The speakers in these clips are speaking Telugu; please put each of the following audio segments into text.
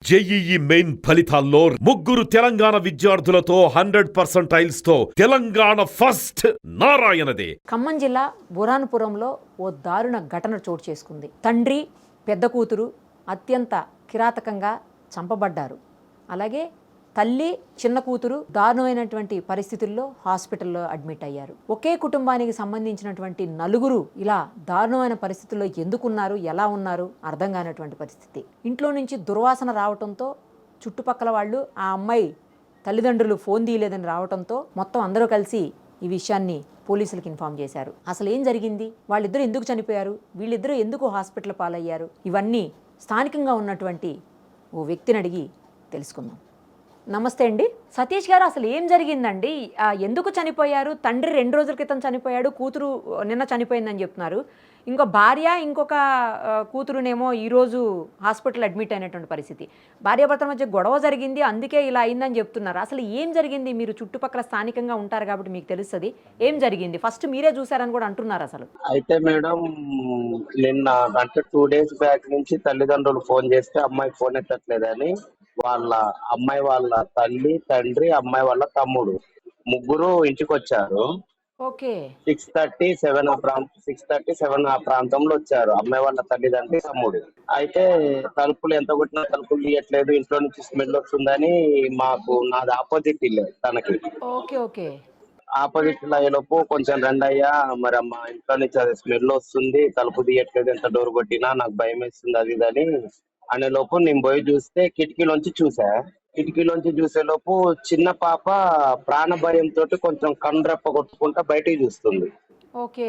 జేఈఈ మెయిన్ ఫలితాల్లో ముగ్గురు తెలంగాణ విద్యార్థులతో 100% తో తెలంగాణ ఫస్ట్ నారాయణదే. ఖమ్మం జిల్లా బురాన్పురంలో ఓ దారుణ ఘటన చోటు చేసుకుంది. తండ్రి, పెద్ద కూతురు అత్యంత కిరాతకంగా చంపబడ్డారు. అలాగే తల్లి, చిన్న కూతురు దారుణమైనటువంటి పరిస్థితుల్లో హాస్పిటల్లో అడ్మిట్ అయ్యారు. ఒకే కుటుంబానికి సంబంధించినటువంటి నలుగురు ఇలా దారుణమైన పరిస్థితుల్లో ఎందుకున్నారు, ఎలా ఉన్నారు అర్థం కానటువంటి పరిస్థితి. ఇంట్లో నుంచి దుర్వాసన రావడంతో చుట్టుపక్కల వాళ్ళు ఆ అమ్మాయి తల్లిదండ్రులు ఫోన్ తీయలేదని రావడంతో మొత్తం అందరూ కలిసి ఈ విషయాన్ని పోలీసులకు ఇన్ఫార్మ్ చేశారు. అసలు ఏం జరిగింది, వాళ్ళిద్దరూ ఎందుకు చనిపోయారు, వీళ్ళిద్దరూ ఎందుకు హాస్పిటల్ పాలయ్యారు, ఇవన్నీ స్థానికంగా ఉన్నటువంటి ఓ వ్యక్తిని అడిగి తెలుసుకుందాం. నమస్తే అండి. సతీష్ గారు, అసలు ఏం జరిగిందండి, ఎందుకు చనిపోయారు? తండ్రి 2 రోజుల క్రితం చనిపోయాడు, కూతురు నిన్న చనిపోయిందని చెప్తున్నారు. ఇంకో భార్య, ఇంకొక కూతురునేమో ఈరోజు హాస్పిటల్ అడ్మిట్ అయినటువంటి పరిస్థితి. భార్యాభర్తల మధ్య గొడవ జరిగింది, అందుకే ఇలా అయిందని చెప్తున్నారు. అసలు ఏం జరిగింది? మీరు చుట్టుపక్కల స్థానికంగా ఉంటారు కాబట్టి మీకు తెలుస్తుంది. ఏం జరిగింది? ఫస్ట్ మీరే చూసారని కూడా అంటున్నారు. అసలు అయితే మేడం, నిన్న అంటే 2 డేస్ బ్యాక్ నుంచి తల్లిదండ్రులు ఫోన్ చేస్తే అమ్మాయి ఫోన్ ఎత్తట్లేదని వాళ్ళ అమ్మాయి వాళ్ళ తల్లి, తండ్రి, అమ్మాయి వాళ్ళ తమ్ముడు ముగ్గురు ఇంటికి వచ్చారు. ఓకే. 6:30, 7 ఆ ప్రాంతంలో వచ్చారు అమ్మాయి వాళ్ళ తల్లిదండ్రి, తమ్ముడు. అయితే తలుపులు ఎంత కొట్టినా తలుపులు తీయట్లేదు, ఇంట్లో నుంచి స్మెల్ వస్తుందని నాది ఆపోజిట్ ఇల్లే తనకి. Okay okay. ఆపోజిట్ అయ్యేలోపు కొంచెం రండయ్యా, మరి మా ఇంట్లో నుంచి అది స్మెల్ వస్తుంది, తలుపు తీయట్లేదు, ఎంత డోర్ కొట్టినా నాకు భయం వేస్తుంది అది ఇదని అనే లోపు నేను పోయి చూస్తే కిటికీలోంచి చూసేలోపు చిన్న పాప ప్రాణ భయంతో కొంచెం కండ్రెప్ప కొట్టుకుంటా బయటికి చూస్తుంది. ఓకే.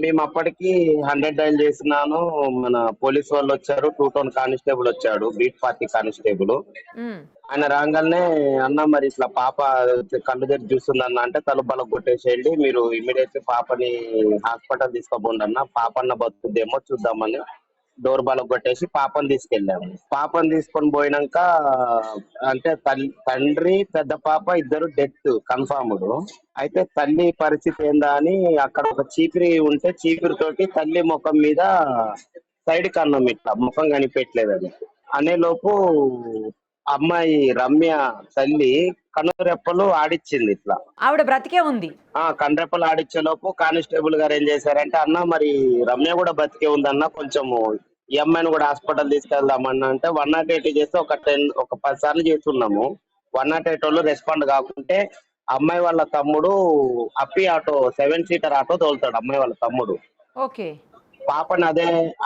మేము అప్పటికి 100 డైల్ చేసినాను. మన పోలీస్ వాళ్ళు వచ్చారు, 2 టౌన్ కానిస్టేబుల్ వచ్చాడు, బీట్ పార్టీ కానిస్టేబుల్. ఆయన రాగానే, అన్న మరి ఇట్లా పాప కళ్ళు తెరిచి చూస్తుంది అన్న అంటే, తలుపు కొట్టేసేయండి, మీరు ఇమీడియట్లీ పాపని హాస్పిటల్ తీసుకోబోండి అన్న, పాపన్న బతుకుద్దేమో చూద్దామని డోర్ కొట్టేసి పాపని తీసుకెళ్ళాము. పాపని తీసుకొని పోయినాక అంటే తండ్రి, పెద్ద పాప ఇద్దరు డెత్ కన్ఫర్మ్డ్. అయితే తల్లి పరిస్థితి ఏందా అని అక్కడ ఒక చీపిరి ఉంటే చీపిరి తోటి తల్లి ముఖం మీద సైడ్ కన్నం ఇట్లా ముఖం కనిపెట్టలేదని అనేలోపు అమ్మాయి రమ్య తల్లి కనురెప్పలు ఆడిచ్చింది. ఇట్లా ఆవిడ బ్రతికే ఉంది. కనురెప్పలు ఆడిచ్చే లోపు కానిస్టేబుల్ గారు ఏం చేశారంటే, అన్న మరి రమ్య కూడా బతికే ఉందన్న, కొంచెము ఈ అమ్మాయిని కూడా హాస్పిటల్ తీసుకెళ్దామన్నా అంటే 108 చేస్తే ఒక 10 సార్లు చేస్తున్నాము. 108 వాళ్ళు రెస్పాండ్ కాకుంటే అమ్మాయి వాళ్ళ తమ్ముడు అప్పి ఆటో 7 సీటర్ ఆటో తోలుతాడు అమ్మాయి వాళ్ళ తమ్ముడు. ఓకే. పాపని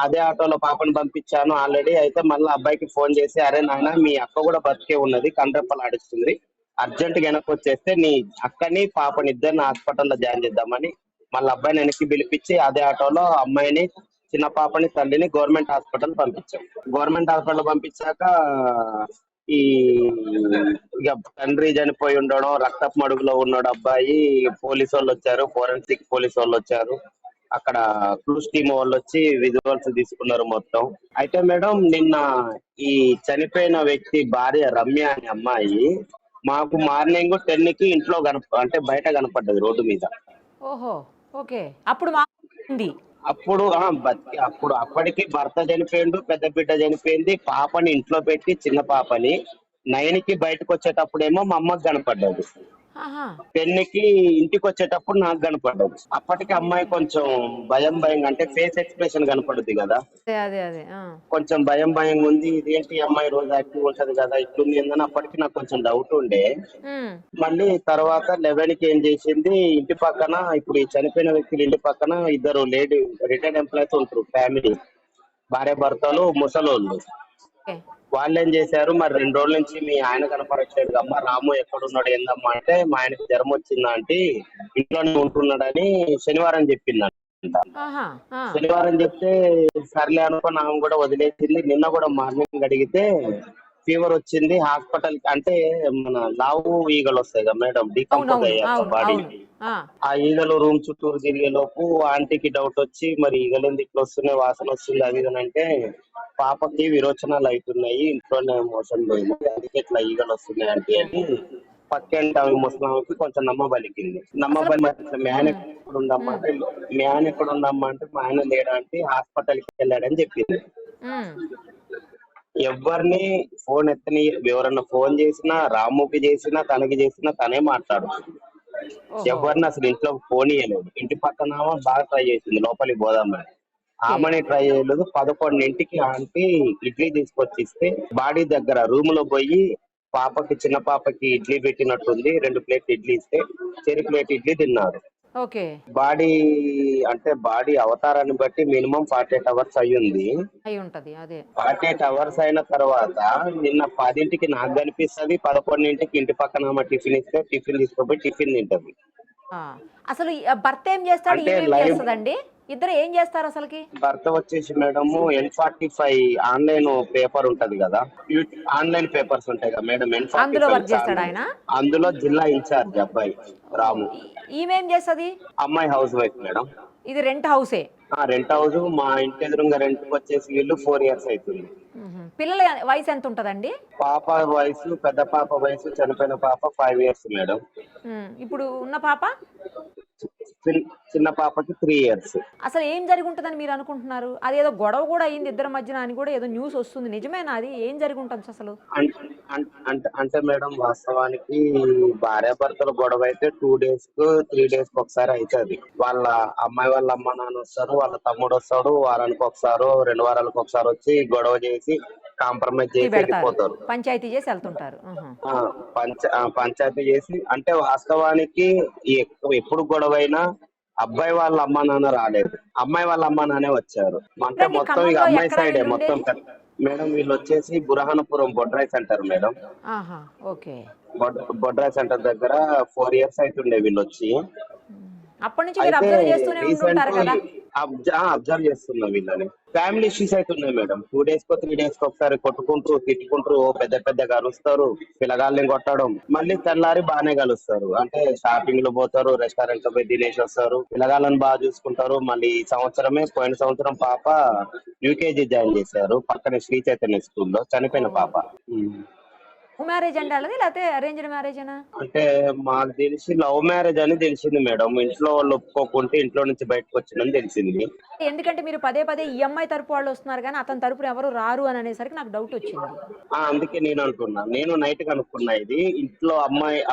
అదే ఆటోలో పాపని పంపించాను ఆల్రెడీ. అయితే మళ్ళీ అబ్బాయికి ఫోన్ చేసి, అరే నాయన మీ అక్క కూడా బతికే ఉన్నది, కండ్రెప్పలు ఆడిస్తుంది, అర్జెంట్ గా వెనక్కి వచ్చేస్తే నీ అక్కని పాపని ఇద్దరిని హాస్పిటల్లో జాయిన్ చేద్దామని మళ్ళీ అబ్బాయిని వెనక్కి పిలిపించి అదే ఆటోలో అమ్మాయిని, చిన్న పాపని, తల్లిని గవర్నమెంట్ హాస్పిటల్ పంపించాం. గవర్నమెంట్ హాస్పిటల్ పంపించాక ఈ ఇక తండ్రి చనిపోయి ఉండడం, రక్తపు మడుగులో ఉన్నాడు అబ్బాయి. పోలీసు వాళ్ళు వచ్చారు, ఫోరెన్సిక్ పోలీసు వాళ్ళు వచ్చారు, అక్కడ క్లూస్ టీమ్ వాళ్ళు వచ్చి విజువల్స్ తీసుకున్నారు మొత్తం. అయితే మేడం, నిన్న ఈ చనిపోయిన వ్యక్తి భార్య రమ్య అనే అమ్మాయి మాకు మార్నింగ్ 10కి ఇంట్లో అంటే బయట కనపడ్డది రోడ్డు మీద. ఓహో. ఓకే. అప్పుడు అప్పటికి భర్త చనిపోయిండు, పెద్ద బిడ్డ చనిపోయింది, పాపని ఇంట్లో పెట్టి చిన్న పాపని 9కి బయటకు వచ్చేటప్పుడేమో మా అమ్మకి కనపడ్డది, 10కి ఇంటికి వచ్చేటప్పుడు నాకు కనపడ్డది. అప్పటికి అమ్మాయి కొంచెం భయం అంటే ఫేస్ ఎక్స్ప్రెషన్ కనపడుద్ది కదా, కొంచెం భయం ఉంది. ఇదేంటి అమ్మాయి రోజు యాక్టివ్ ఉంటది కదా, ఇట్లుంది ఏందని అప్పటికి నాకు కొంచెం డౌట్ ఉండే. మళ్ళీ తర్వాత 11కి ఏం చేసింది, ఇంటి పక్కన ఇప్పుడు ఈ చనిపోయిన వ్యక్తులు ఇంటి పక్కన ఇద్దరు లేడీ రిటైర్డ్ ఎంప్లాయీస్ ఉంటారు, ఫ్యామిలీ, భార్య భర్తలు, ముసలోళ్ళు. వాళ్ళు ఏం చేశారు, మరి 2 రోజుల నుంచి మీ ఆయన కనపడట్లేదు అమ్మ, రాము ఎక్కడున్నాడు ఏందమ్మా అంటే, మా ఆయనకి జ్వరం వచ్చిందంటే ఇంట్లోనే ఉంటున్నాడని శనివారం చెప్పిందంట. శనివారం చెప్తే సర్లే అనుకుని ఆమె కూడా వదిలేసింది. నిన్న కూడా మార్నింగ్ అడిగితే ఫీవర్ వచ్చింది, హాస్పిటల్ అంటే మన లావు ఈగలు వస్తాయి కదా మేడం, డీకంపోజ్ అయ్యాక బాడీ, ఆ ఈగలు రూమ్ చుట్టూరు తిరిగే లోపు ఆంటీకి డౌట్ వచ్చి, మరి ఈగలు ఎందుకు ఇట్లా వస్తున్నాయి, వాసన వస్తుంది అది అంటే, పాపకి విరోచనాలు అవుతున్నాయి, ఇంట్లోనే మోషన్ పోయింది, అందుకే ఇట్లా ఈగలు వస్తున్నాయి అంటే అని పక్కంటే ఆమె ముసలామెకి కొంచెం నమ్మబలికింది. మ్యాన్ ఎక్కడ ఉందమ్మా అంటే మా ఆయన లేడా అంటే హాస్పిటల్కి వెళ్ళాడని చెప్పింది. ఎవరిని ఫోన్ ఎత్తని, ఎవరన్నా ఫోన్ చేసినా, రాముకి చేసినా, తనకి చేసినా తనే మాట్లాడుతుంది. ఓహో. ఎవరిని అసలు ఇంట్లో ఫోన్ ఇయ్యలేదు. ఇంటి పక్కన ఆమె బాగా ట్రై చేసింది లోపలికి పోదామని. ఓకే. ఆమెని ట్రై చేయలేదు. 11ంటికి ఆంటీ ఇడ్లీ తీసుకొచ్చి ఇస్తే బాడీ దగ్గర రూమ్ లో పోయి పాపకి, చిన్న పాపకి ఇడ్లీ పెట్టినట్టుంది. 2 ప్లేట్లు ఇడ్లీ ఇస్తే చెరి ప్లేట్ ఇడ్లీ తిన్నారు. ఓకే. బాడీ అంటే బాడీ అవతారాన్ని బట్టి మినిమం 48 అవర్స్ అయ్యింది. అయి ఉంటది అదే. 48 అవర్స్ అయిన తర్వాత నిన్న 10ంటికి నాకు కనిపిస్తది. 11ంటికి ఇంటి పక్కన ఆమె టిఫిన్ ఇస్తే టిఫిన్ తీసుకుపోయి టిఫిన్ తింటది. ఆ, అసలు ఈ భర్త ఏం చేస్తాడు, అంటే ఈమెం లైవ్ చేస్తుందండి? ఇద్దరు ఏం చేస్తారు అసలుకి? భర్త వచ్చేసి మేడము N45 ఆన్లైన్ పేపర్ ఉంటది కదా, ఆన్లైన్ పేపర్స్ ఉంటాయి కదా మేడం, అందులో వర్క్ N45 చేస్తాడు ఆయన? అందులో జిల్లా ఇన్ఛార్జ్ అబ్బాయి రాము. ఈమెం చేస్తుంది? అమ్మాయి హౌస్ వైఫ్ మేడం. ఇది రెంట్ హౌసే? Rent house. మా ఇంటి ఎదురుగా రెంట్ వచ్చేసి వీళ్ళు 4 years అవుతుంది. పిల్లల వయసు ఎంత ఉంటదండి? పాప వయసు, పెద్ద పాప వయసు, చనిపోయిన పాప 5 years మేడం. ఇప్పుడు ఉన్న పాప? చిన్న పాపకి 3 years. అసలు ఏం జరిగి ఉంటుందని మీరు అనుకుంటున్నారు? అదేదో గొడవ కూడా అయింది ఇద్దరి మధ్యన అని కూడా ఏదో న్యూస్ వస్తుంది, నిజమేనా? అది ఏం జరిగి ఉంటుంది అసలు? అంటే మేడం వాస్తవానికి భార్యాభర్తల గొడవ అయితే 2 days కు 3 days కు ఒకసారి అవుతుంది. వాళ్ళ అమ్మాయి వాళ్ళ అమ్మ నాన్న వస్తారు, వాళ్ళ తమ్ముడు వస్తాడు, వారానికి ఒకసారి 2 వారాలకు ఒకసారి వచ్చి గొడవ చేసి కాంప్రమైజ్ చేసి వెళ్ళిపోతారు. పంచాయతీ చేసి వెళ్తుంటారు. పంచాయతీ చేసి, అంటే వాస్తవానికి ఎప్పుడు గొడవైనా అబ్బాయి వాళ్ళ అమ్మ నాన్న రాలేదు, అమ్మాయి వాళ్ళ అమ్మ నాన్నే వచ్చారు. అంటే మొత్తం ఇక అమ్మాయి సైడే మొత్తం. మేడం వీళ్ళు వచ్చేసి బురహానపురం బొడ్రాయి సెంటర్ మేడం. ఓకే. బొడ్రాయి సెంటర్ దగ్గర 4 years అవుతుండే వీళ్ళు వచ్చి. అప్పటి నుంచి మీరు అబ్జర్వ్ చేస్తూనే ఉంటారు కదా? అబ్జర్వ్ చేస్తున్నాం వీళ్ళని. ఫ్యామిలీ ఇష్యూస్ అవుతున్నాయి మేడం. 2 days కో 3 days కి ఒకసారి కొట్టుకుంటారు, తిట్టుకుంటారు, పెద్ద పెద్దగా అరుస్తారు, పిల్లగాళ్ళని కొట్టడం, మళ్ళీ తెల్లారి బాగానే కలుస్తారు. అంటే షాపింగ్ లో పోతారు, రెస్టారెంట్ లో పోయి తినేసి వస్తారు, పిల్లగాళ్ళని బాగా చూసుకుంటారు. మళ్ళీ ఈ సంవత్సరమే, పోయిన సంవత్సరం పాప యూకేజీ జాయిన్ చేశారు పక్కనే శ్రీ చైతన్య స్కూల్లో, చనిపోయిన పాప. లవ్ మ్యారేజ్ అండి వాళ్ళది, లేకపోతే అరేంజ్డ్ మ్యారేజేనా? అంటే మాకు తెలిసి లవ్ మ్యారేజ్ అని తెలిసింది మేడం. ఇంట్లో వాళ్ళు ఒప్పుకోకుంటే ఇంట్లో నుంచి బయటకు వచ్చిందని తెలిసింది. ఎందుకంటే మీరు పదే పదే ఈ అమ్మాయి తరపు వాళ్ళు వస్తున్నారు కానీ అతని తరపున ఎవరు రారు అని అనేసరికి నాకు డౌట్ వచ్చింది. అందుకే నేను అనుకున్నా, నేను నైట్ కనుక్కున్నా ఇది. ఇంట్లో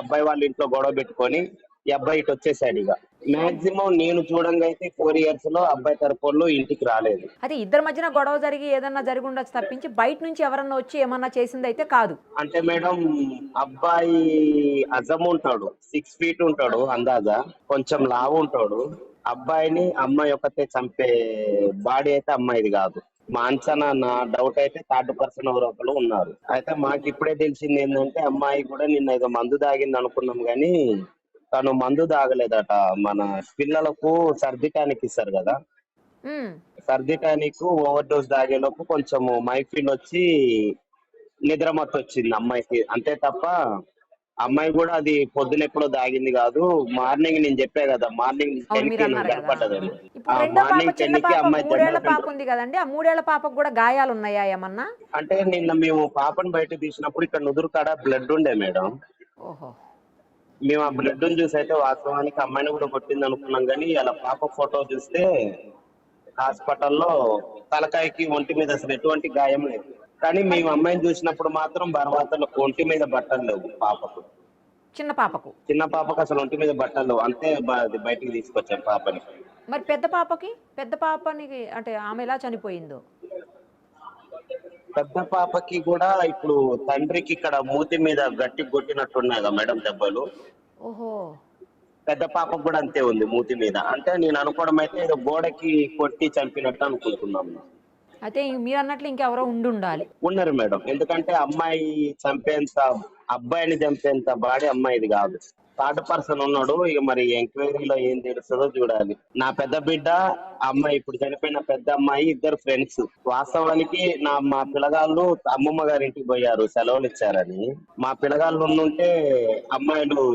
అబ్బాయి వాళ్ళ ఇంట్లో గొడవ పెట్టుకొని ఈ అబ్బాయి ఇటు వచ్చేసాడు. ఇక మాక్సిమం నేను చూడంగా అయితే 4 years లో అబ్బాయి తరపు వాళ్ళు ఇంటికి రాలేదు. అదే ఇద్దరి మధ్యన గొడవ జరిగి ఏదన్నా జరిగి ఉండొచ్చు తప్పించి బయట నుంచి ఎవరన్నా వచ్చి ఏమన్నా చేసింది అయితే కాదు. అంటే మేడం అబ్బాయి అజం ఉంటాడు, 6 feet ఉంటాడు అందాజా, కొంచెం లావు ఉంటాడు. అబ్బాయిని అమ్మాయి ఒకతే చంపే బాడీ అయితే అమ్మాయిది కాదు. మా అంచనా, నా డౌట్ అయితే 3rd person ఎవరో ఒకరు ఉన్నారు. అయితే మాకు ఇప్పుడే తెలిసింది ఏంటంటే అమ్మాయి కూడా నిన్న ఏదో మందు తాగింది అనుకున్నాం గానీ తను మందు తాగలేదట. మన పిల్లలకు సర్ది టానిక్ ఇస్తారు కదా, సర్ది టానిక్ ఓవర్ డోస్ తాగేలోపు కొంచెం మైఫిల్ వచ్చి నిద్రమత్తు వచ్చింది అమ్మాయికి, అంతే తప్ప అమ్మాయి కూడా అది పొద్దున ఎప్పుడో దాగింది కాదు. మార్నింగ్ నేను చెప్పా కదా, మార్నింగ్ 10కి కనపడ్డదండి. మార్నింగ్ 10కి అమ్మాయి 3 ఏళ్ల పాప ఉంది కదండి, ఆ 3 ఏళ్ల పాపకు కూడా గాయాలు ఉన్నాయా ఏమన్నా? అంటే నిన్న మేము పాపను బయట తీసినప్పుడు ఇక్కడ నుదురు కాడ బ్లడ్ ఉండే మేడం. ఓహో. మేము ఆ బ్లడ్ చూసి అయితే వాస్తవానికి అమ్మాయిని కూడా కొట్టింది అనుకున్నాం కానీ అలా పాప ఫోటో చూస్తే హాస్పిటల్లో తలకాయకి ఒంటి మీద అసలు ఎటువంటి గాయం లేదు. కానీ మేము అమ్మాయిని చూసినప్పుడు మాత్రం బర్వాతలో ఒంటి మీద బట్టలు లేవు పాపకు. చిన్న పాపకు అసలు ఒంటి మీద బట్టలు లేవు, అంతే బయటికి తీసుకొచ్చాం పాపని. మరి పెద్ద పాపనికి అంటే ఆమె ఎలా చనిపోయిందో? పెద్ద పాపకి కూడా ఇప్పుడు తండ్రికి ఇక్కడ మూతి మీద గట్టి కొట్టినట్టున్నాయి కదా మేడం దెబ్బలు. ఓహో. పెద్ద పాపకు కూడా అంతే ఉంది మూతి మీద. అంటే నేను అనుకోవడం అయితే ఏదో గోడకి కొట్టి చంపినట్టు అనుకుంటున్నాము. అయితే మీరు అన్నట్లు ఇంకెవరో ఉండాలి. ఉన్నారు మేడం, ఎందుకంటే అమ్మాయి చంపేంత, అబ్బాయిని చంపేంత బాడీ అమ్మాయిది కాదు. 3rd person ఉన్నాడు. ఇక మరి ఎంక్వైరీలో ఏం తెలుస్తుందో చూడాలి. నా పెద్ద బిడ్డ, అమ్మాయి ఇప్పుడు చనిపోయిన పెద్ద అమ్మాయి ఇద్దరు ఫ్రెండ్స్. వాస్తవానికి మా పిల్లగాళ్ళు అమ్మమ్మ గారింటికి పోయారు సెలవులు ఇచ్చారని. మా పిల్లగాళ్ళు ఉంటే అమ్మాయిలు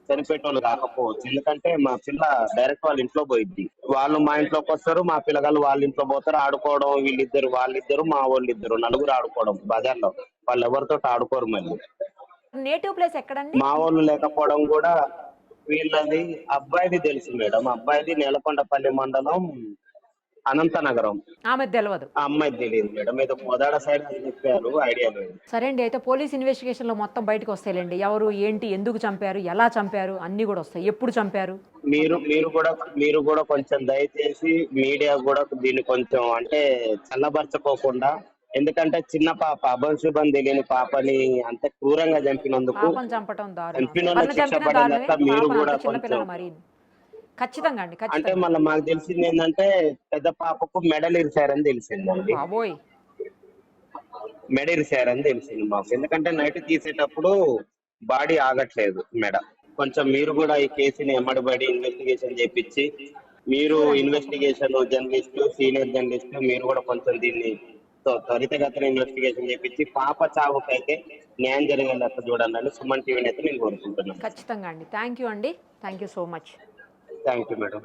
చనిపోయేటోళ్ళు కాకపోవచ్చు. ఎందుకంటే మా పిల్ల డైరెక్ట్ వాళ్ళ ఇంట్లో పోయిద్ది, వాళ్ళు మా ఇంట్లోకి వస్తారు, మా పిల్లగాళ్ళు వాళ్ళ ఇంట్లో పోతారు ఆడుకోవడం. వాళ్ళిద్దరు మా వాళ్ళిద్దరు నలుగురు ఆడుకోవడం బజార్లో. వాళ్ళు ఎవరితో ఆడుకోరు. మళ్ళీ నేటివ్ ప్లేస్ ఎక్కడండి? మా వాళ్ళు లేకపోవడం కూడా వీళ్ళది. అబ్బాయిది తెలుసు మేడం, అబ్బాయిది నేలకొండపల్లి మండలం అనంతనగరం. ఆమె తెలియదు. ఆ అమ్మాయి తెలియదు మేడం, ఏదో కోదాడ సైడ్ అని చెప్పారు, ఐడియా లేదు. సరే అండి, అయితే పోలీస్ ఇన్వెస్టిగేషన్లో మొత్తం బయటకు వస్తాయిలేండి. ఎవరు, ఏంటి, ఎందుకు చంపారు, ఎలా చంపారు అన్నీ కూడా వస్తాయి. ఎప్పుడు చంపారు? మీరు కూడా కొంచెం దయచేసి మీడియా కూడా దీన్ని కొంచెం అంటే చల్లబరచుకోకుండా, ఎందుకంటే చిన్న పాప, అభంశుభం తెలియని పాపని అంత క్రూరంగా చంపినందుకు, పాపను చంపటం దారుణం. చంపిన ఎవరిని శిక్ష చంపినా పడేదాకా దారుణమే, మీరు పాపను కూడా అంత చిన్న కొంచెం. పిల్లలు మరి. ఖచ్చితంగా అండి, అంటే ఖచ్చితంగా. మళ్ళీ మాకు తెలిసింది ఏంటంటే పెద్ద పాపకు మెడల్ ఇరిచారని తెలిసిందండి. బాబోయ్. మెడ ఇరిచారని తెలిసింది మాకు, ఎందుకంటే నైట్ తీసేటప్పుడు బాడీ ఆగట్లేదు మెడ. కొంచెం మీరు కూడా ఈ కేసుని ఎమ్మడిబడి ఇన్వెస్టిగేషన్ చేపించి, మీరు షూర్ అండి, తప్పకుండా. ఇన్వెస్టిగేషన్ జర్నలిస్ట్, సీనియర్ జర్నలిస్ట్, మీరు కూడా కొంచెం దీన్ని త్వరితగతిన ఇన్వెస్టిగేషన్ చేపించి పాప చావుకైతే న్యాయం జరిగేటట్టు చూడండి అని సుమన్ టీవీని అయితే నేను కోరుకుంటున్నాను. ఖచ్చితంగా అండి. థ్యాంక్ యూ అండి, thank you so much. Thank you madam.